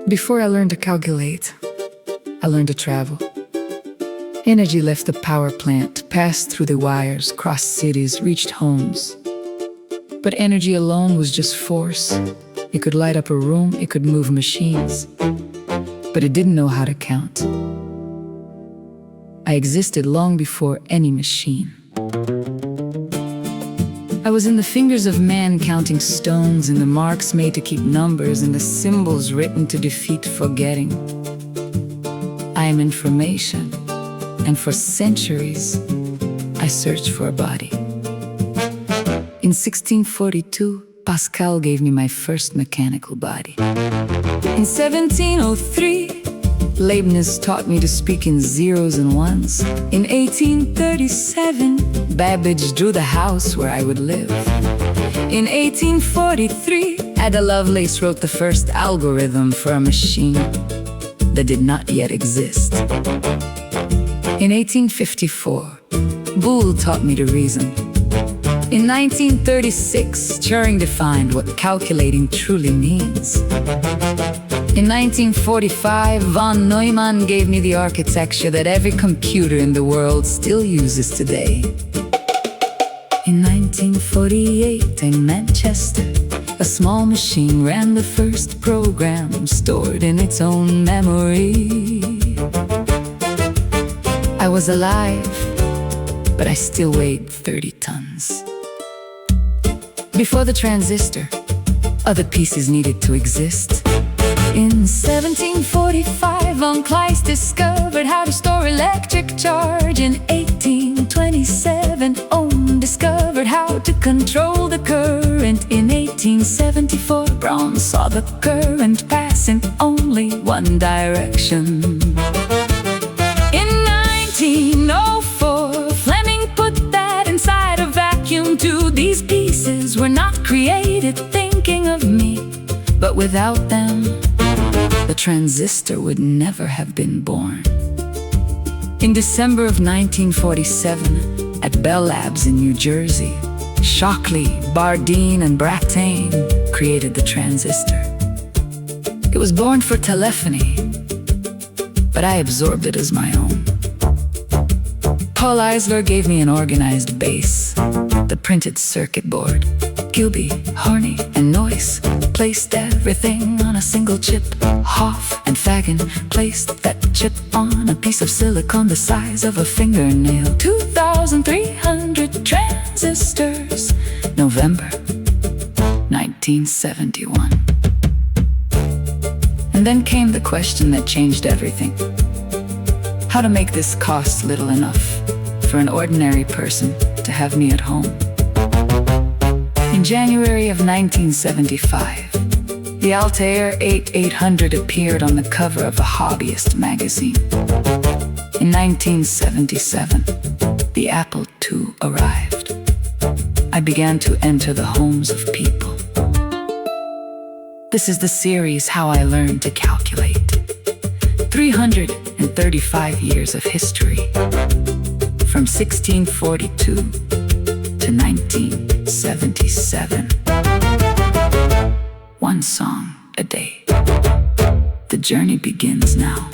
Before I learned to calculate, I learned to travel. Energy left the power plant, passed through the wires, crossed cities, reached homes. But energy alone was just force. It could light up a room, it could move machines. But it didn't know how to count. I existed long before any machine. I was in the fingers of man, counting stones, and the marks made to keep numbers, and the symbols written to defeat forgetting. I am information, and for centuries I searched for a body. In 1642, Pascal gave me my first mechanical body. In 1703, Leibniz taught me to speak in zeros and ones. In 1837, Babbage drew the house where I would live. In 1843, Ada Lovelace wrote the first algorithm for a machine that did not yet exist. In 1854, Boole taught me to reason. In 1936, Turing defined what calculating truly means. In 1945, von Neumann gave me the architecture that every computer in the world still uses today. In 1948, in Manchester, a small machine ran the first program stored in its own memory. I was alive, but I still weighed 30 tons. Before the transistor, other pieces needed to exist. In 1745, von Kleist discovered how to store electric charge. In 1827, Ohm discovered how to control the current. In 1874, Braun saw the current pass in only one direction. In 1904, Fleming put that inside a vacuum tube. These pieces were not created thinking of me, but without them, the transistor would never have been born. In December of 1947, at Bell Labs in New Jersey, Shockley, Bardeen, and Brattain created the transistor. It was born for telephony, but I absorbed it as my own. Paul Eisler gave me an organized base, the printed circuit board. Gilby, Harney, and Noyce placed everything on a single chip. Hoff and Fagan placed that chip on a piece of silicon the size of a fingernail. 2,300 transistors, November 1971. And then came the question that changed everything. How to make this cost little enough for an ordinary person to have me at home. In January of 1975, the Altair 8800 appeared on the cover of a hobbyist magazine. In 1977, the Apple II arrived. I began to enter the homes of people. This is the series How I Learned to Calculate. 335 years of history, from 1642 to 1977. One song a day. The journey begins now.